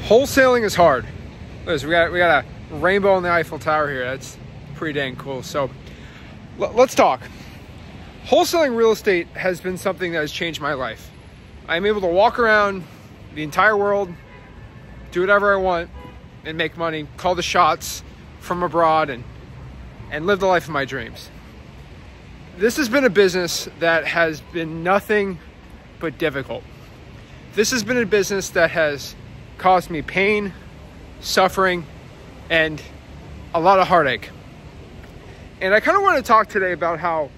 Wholesaling is hard. Listen, we got a rainbow on the Eiffel Tower here. That's pretty dang cool. So let's talk. Wholesaling real estate has been something that has changed my life. I'm able to walk around the entire world, do whatever I want, and make money, call the shots from abroad, and live the life of my dreams. This has been a business that has been nothing but difficult. This has been a business that has caused me pain, suffering, and a lot of heartache. And I kind of want to talk today about how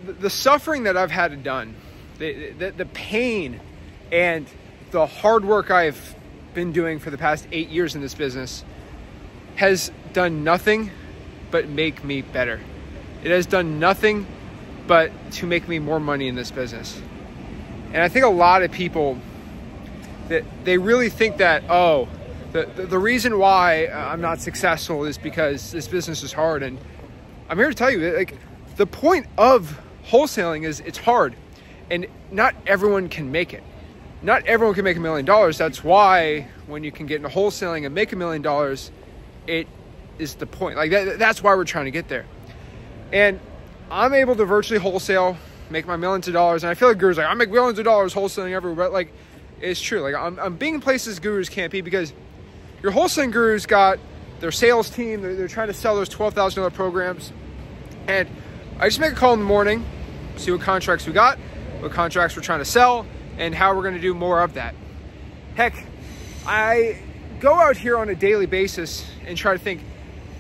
the suffering that I've had it done, the pain and the hard work I've been doing for the past 8 years in this business has done nothing but make me better. It has done nothing but to make me more money in this business. And I think a lot of people, that they really think that, oh, the reason why I'm not successful is because this business is hard. And I'm here to tell you, like, the point of wholesaling is it's hard, and not everyone can make it. Not everyone can make $1 million. That's why when you can get into wholesaling and make $1 million, it is the point. Like that's why we're trying to get there. And I'm able to virtually wholesale, make my millions of dollars. And I feel like gurus like, I make millions of dollars wholesaling everywhere. But like, it's true. Like I'm being in places gurus can't be, because your wholesaling gurus got their sales team. They're trying to sell those $12,000 programs. And I just make a call in the morning, see what contracts we got, what contracts we're trying to sell, and how we're going to do more of that. Heck, I go out here on a daily basis and try to think,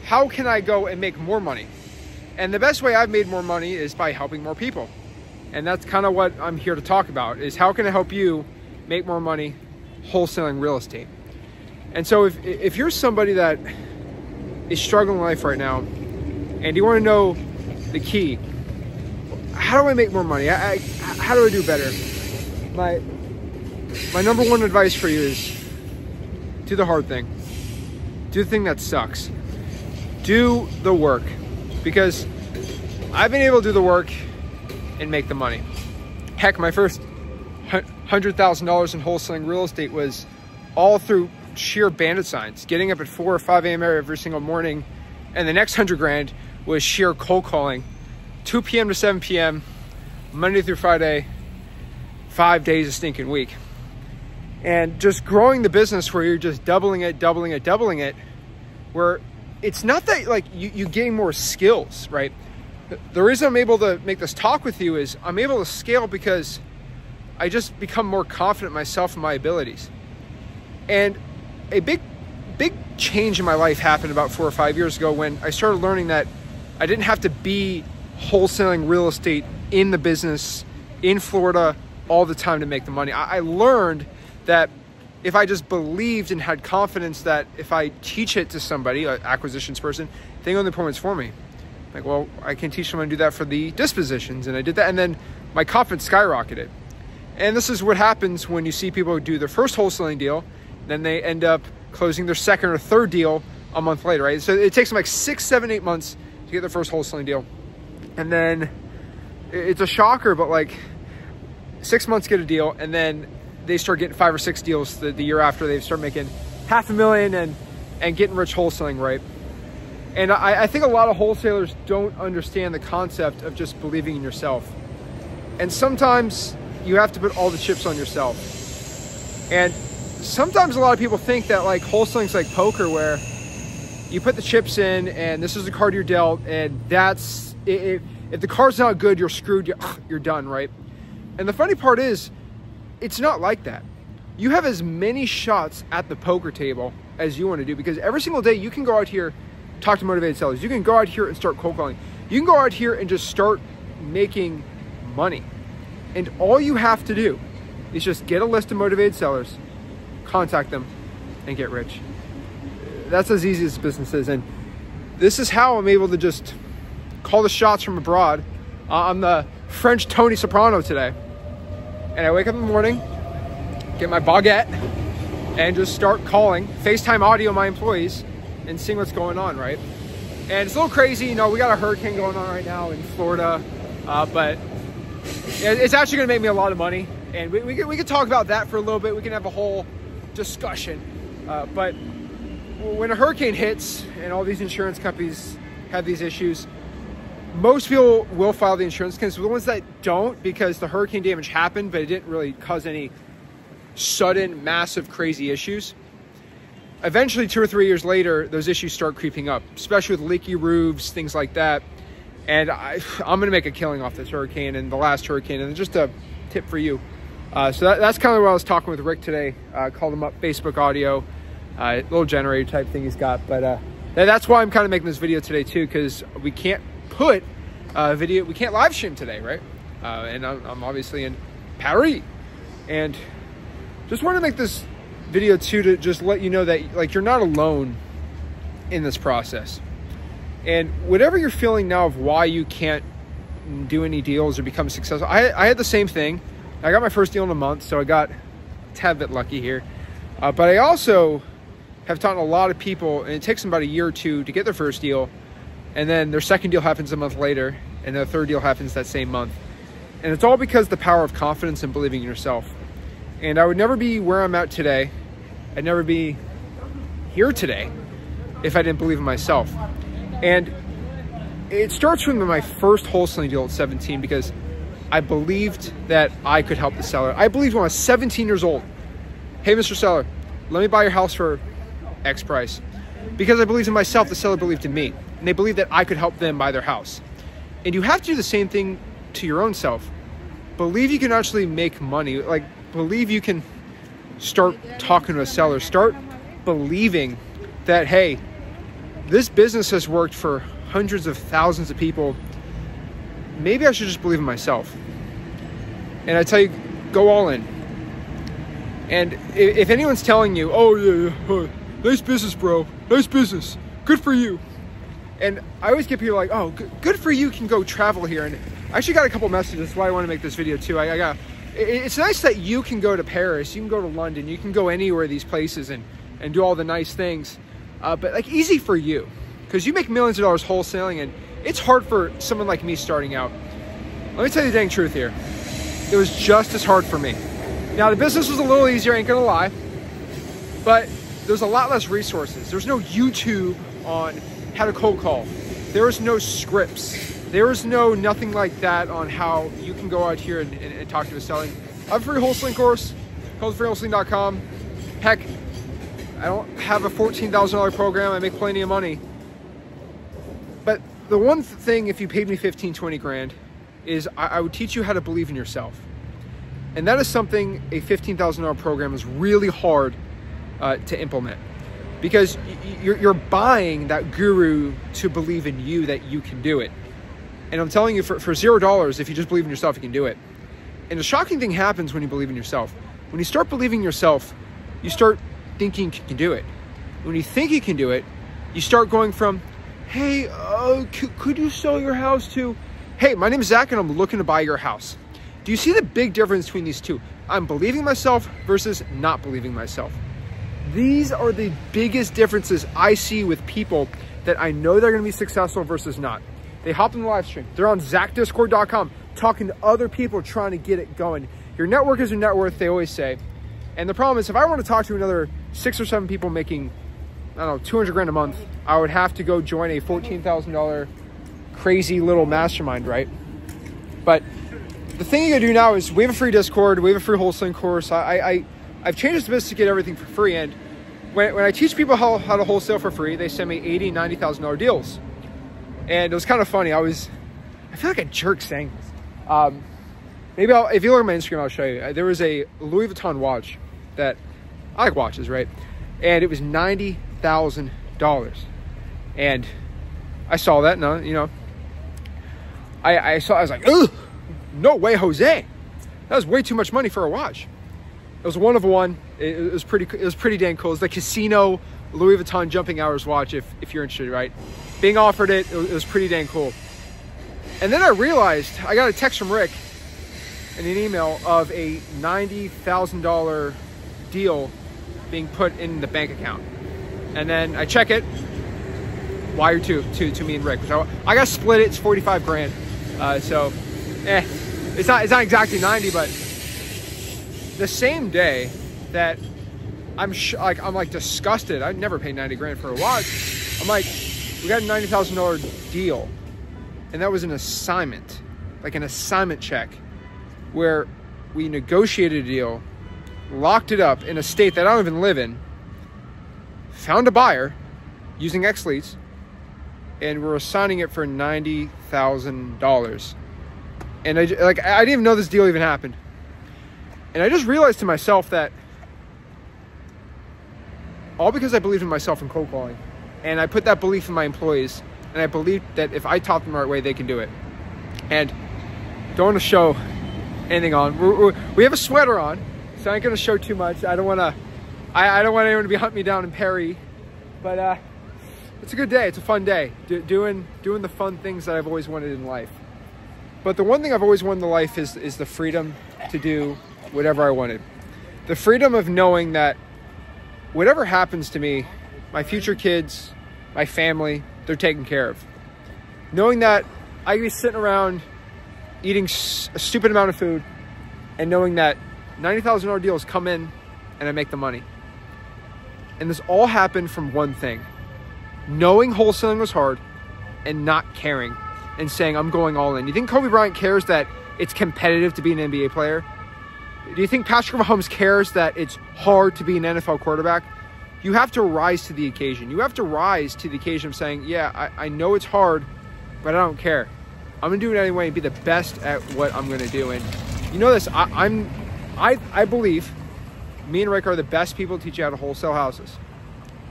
how can I go and make more money? And the best way I've made more money is by helping more people. And that's kind of what I'm here to talk about, is how can I help you make more money wholesaling real estate? And so if you're somebody that is struggling in life right now, and you want to know the key, how do I make more money? How do I do better? My number one advice for you is do the hard thing. Do the thing that sucks. Do the work, because I've been able to do the work and make the money. Heck, my first $100,000 in wholesaling real estate was all through sheer bandit signs, getting up at 4 or 5 a.m. every single morning. And the next 100 grand was sheer cold calling, 2 p.m. to 7 p.m., Monday through Friday, 5 days a stinking week. And just growing the business where you're just doubling it, where it's not that like you gain more skills, right? The reason I'm able to make this talk with you is I'm able to scale because I just become more confident in myself and my abilities. And a big change in my life happened about 4 or 5 years ago when I started learning that I didn't have to be wholesaling real estate in the business in Florida all the time to make the money. I learned that if I just believed and had confidence that if I teach it to somebody, an acquisitions person, they own the appointments for me. Like, well, I can teach someone to do that for the dispositions. And I did that. And then my confidence skyrocketed. And this is what happens when you see people do their first wholesaling deal, then they end up closing their second or third deal a month later, right? So it takes them like 6, 7, 8 months to get their first wholesaling deal. And then it's a shocker, but like 6 months get a deal, and then they start getting 5 or 6 deals the year after. They start making $500,000 and getting rich wholesaling, right? And I think a lot of wholesalers don't understand the concept of just believing in yourself. And sometimes you have to put all the chips on yourself. And sometimes a lot of people think that like wholesaling's like poker, where you put the chips in and this is the card you're dealt, and that's it. If the card's not good, you're screwed, you're done, right? And the funny part is, it's not like that. You have as many shots at the poker table as you want to do, because every single day you can go out here, talk to motivated sellers. You can go out here and start cold calling. You can go out here and just start making money. And all you have to do is just get a list of motivated sellers, contact them, and get rich. That's as easy as business is. And this is how I'm able to just call the shots from abroad. I'm the French Tony Soprano today. And I wake up in the morning, get my baguette, and just start calling, FaceTime audio my employees, and seeing what's going on, right? And it's a little crazy, you know, we got a hurricane going on right now in Florida, but it's actually gonna make me a lot of money. And we could talk about that for a little bit. We can have a whole discussion. But when a hurricane hits and all these insurance companies have these issues, most people will file the insurance claims. The ones that don't, because the hurricane damage happened, but it didn't really cause any sudden, massive, crazy issues. Eventually, 2 or 3 years later, those issues start creeping up, especially with leaky roofs, things like that. And I'm going to make a killing off this hurricane and the last hurricane. And just a tip for you. So that's kind of what I was talking with Rick today. Called him up, Facebook audio, little generator type thing he's got. But that's why I'm kind of making this video today too, because we can't put video, we can't live stream today, right? And I'm obviously in Paris, and just want to make this video too to just let you know that like you're not alone in this process. And whatever you're feeling now of why you can't do any deals or become successful, I had the same thing. I got my first deal in a month, so I got a tad bit lucky here. But I also have taught a lot of people, and it takes them about a year or two to get their first deal, and then their second deal happens a month later, and their third deal happens that same month. And it's all because the power of confidence and believing in yourself. And I would never be where I'm at today. I'd never be here today if I didn't believe in myself. And it starts from my first wholesaling deal at 17, because I believed that I could help the seller. I believed when I was 17 years old, hey, Mr. Seller, let me buy your house for X price. Because I believed in myself, the seller believed in me. And they believed that I could help them buy their house. And you have to do the same thing to your own self. Believe you can actually make money. Like, believe you can start talking to a seller. Start believing that, hey, this business has worked for hundreds of thousands of people. Maybe I should just believe in myself. And I tell you, go all in. And if anyone's telling you, oh yeah, nice business, bro, nice business, good for you. And I always get people like, oh, good for you, can go travel here. And I actually got a couple messages. That's why I want to make this video too. It's nice that you can go to Paris, you can go to London, you can go anywhere these places and do all the nice things. But like, easy for you, because you make millions of dollars wholesaling, and it's hard for someone like me starting out. Let me tell you the dang truth here. It was just as hard for me. Now, the business was a little easier, ain't gonna lie, but there's a lot less resources. There's no YouTube on how to cold call. There was no scripts. There was nothing like that on how you can go out here and talk to a seller. I have a free wholesaling course called freewholesaling.com. Heck, I don't have a $14,000 program. I make plenty of money. But the one thing, if you paid me 15, 20 grand, is I would teach you how to believe in yourself. And that is something a $15,000 program is really hard to implement, because you're buying that guru to believe in you, that you can do it. And I'm telling you, for $0, if you just believe in yourself, you can do it. And a shocking thing happens when you believe in yourself. When you start believing in yourself, you start thinking you can do it. When you think you can do it, you start going from, hey, could you sell your house, to, hey, my name is Zach and I'm looking to buy your house. Do you see the big difference between these two? I'm believing myself versus not believing myself. These are the biggest differences I see with people that I know they're gonna be successful versus not. They hop in the live stream. They're on ZachDiscord.com talking to other people trying to get it going. Your network is your net worth, they always say. And the problem is, if I want to talk to another 6 or 7 people making, I don't know, 200 grand a month, I would have to go join a $14,000 crazy little mastermind, right? But the thing you gotta do now is, we have a free Discord, we have a free wholesaling course. I've changed this business to get everything for free. And when I teach people how to wholesale for free, they send me $80,000, $90,000 deals. And it was kind of funny. I feel like a jerk saying this. Maybe if you look at my Instagram, I'll show you. There was a Louis Vuitton watch that, I like watches, right? And it was $90,000. And I saw that, and you know, I was like, ugh, no way, Jose. That was way too much money for a watch. It was one of one. It was pretty dang cool. It's the Casino Louis Vuitton jumping hours watch, if you're interested, right? Being offered it was pretty dang cool. And then I realized, I got a text from Rick in an email of a $90,000 deal being put in the bank account. And then I check it, wired to me and Rick. So I got split it, it's 45 grand. So, it's not exactly 90, but the same day that I'm like disgusted. I'd never pay 90 grand for a watch. I'm like, we got a $90,000 deal. And that was an assignment, like an assignment check, where we negotiated a deal, locked it up in a state that I don't even live in, found a buyer using X-Leads, and we're assigning it for $90,000. And I didn't even know this deal even happened. And I just realized to myself that all because I believed in myself in cold calling, and I put that belief in my employees, and I believed that if I taught them the right way, they can do it. And don't want to show anything on. We have a sweater on, so I ain't gonna show too much. I don't want anyone to be hunting me down in Perry, but it's a good day. It's a fun day, doing the fun things that I've always wanted in life. But the one thing I've always wanted in life is the freedom to do whatever I wanted. The freedom of knowing that whatever happens to me, my future kids, my family, they're taken care of. Knowing that I can be sitting around eating a stupid amount of food, and knowing that $90,000 deals come in and I make the money. And this all happened from one thing: knowing wholesaling was hard and not caring and saying, I'm going all in. You think Kobe Bryant cares that it's competitive to be an NBA player? Do you think Patrick Mahomes cares that it's hard to be an NFL quarterback? You have to rise to the occasion. You have to rise to the occasion of saying, yeah, I know it's hard, but I don't care. I'm gonna do it anyway and be the best at what I'm gonna do. And you know this, I believe me and Rick are the best people to teach you how to wholesale houses.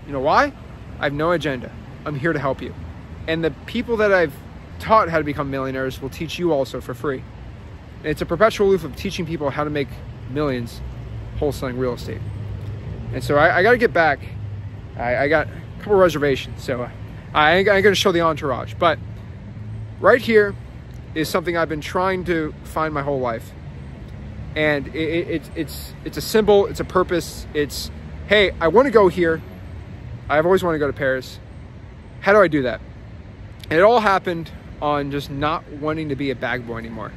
You know why? I have no agenda. I'm here to help you. And the people that I've taught how to become millionaires will teach you also for free. And it's a perpetual loop of teaching people how to make millions wholesaling real estate. And so I got to get back. I got a couple reservations, so I ain't going to show the entourage. But right here is something I've been trying to find my whole life. And it's a symbol, it's a purpose. It's, hey, I want to go here. I've always wanted to go to Paris. How do I do that? And it all happened on just not wanting to be a bag boy anymore.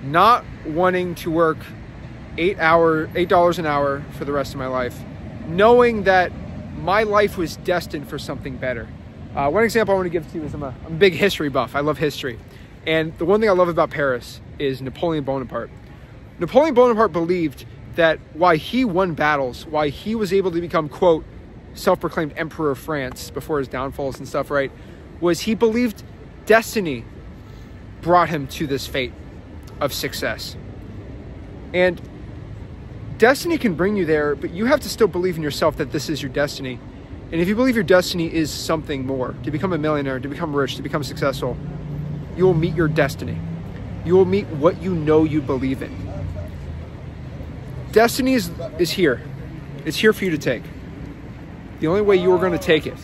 Not wanting to work $8 an hour for the rest of my life. Knowing that my life was destined for something better. One example I want to give to you is I'm a big history buff. I love history. And the one thing I love about Paris is Napoleon Bonaparte. Napoleon Bonaparte believed that why he won battles, why he was able to become, quote, self-proclaimed emperor of France before his downfalls and stuff, right, was he believed destiny brought him to this fate of success. And destiny can bring you there, but you have to still believe in yourself that this is your destiny. And if you believe your destiny is something more, to become a millionaire, to become rich, to become successful, you will meet your destiny. You will meet what you know you believe in. Destiny is here. It's here for you to take. The only way you are going to take it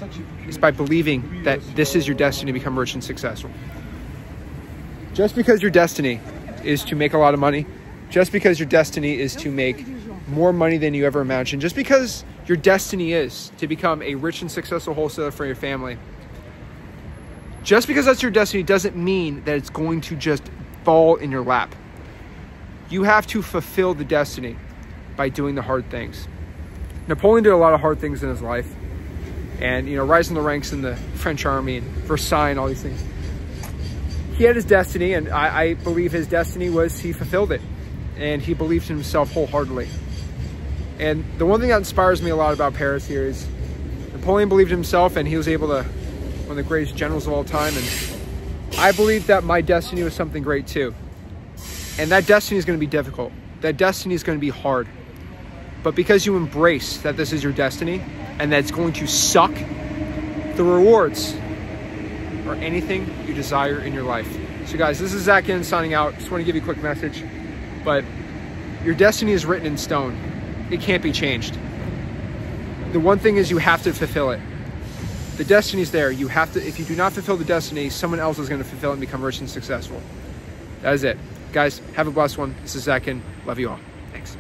is by believing that this is your destiny to become rich and successful. Just because your destiny is to make a lot of money, just because your destiny is to make more money than you ever imagined, just because your destiny is to become a rich and successful wholesaler for your family, just because that's your destiny doesn't mean that it's going to just fall in your lap. You have to fulfill the destiny by doing the hard things. Napoleon did a lot of hard things in his life, and rising the ranks in the French army and Versailles and all these things. He had his destiny, and I believe his destiny was he fulfilled it, and he believed in himself wholeheartedly. And the one thing that inspires me a lot about Paris here is Napoleon believed in himself, and he was able to, one of the greatest generals of all time, and I believe that my destiny was something great too. And that destiny is going to be difficult. That destiny is going to be hard. But because you embrace that this is your destiny and that it's going to suck, the rewards are anything you desire in your life. So guys, this is Zach Inn signing out. Just want to give you a quick message, but your destiny is written in stone. It can't be changed. The one thing is you have to fulfill it. The destiny is there. You have to, if you do not fulfill the destiny, someone else is going to fulfill it and become rich and successful. That is it. Guys, have a blessed one. This is Zach Inn. Love you all. Thanks.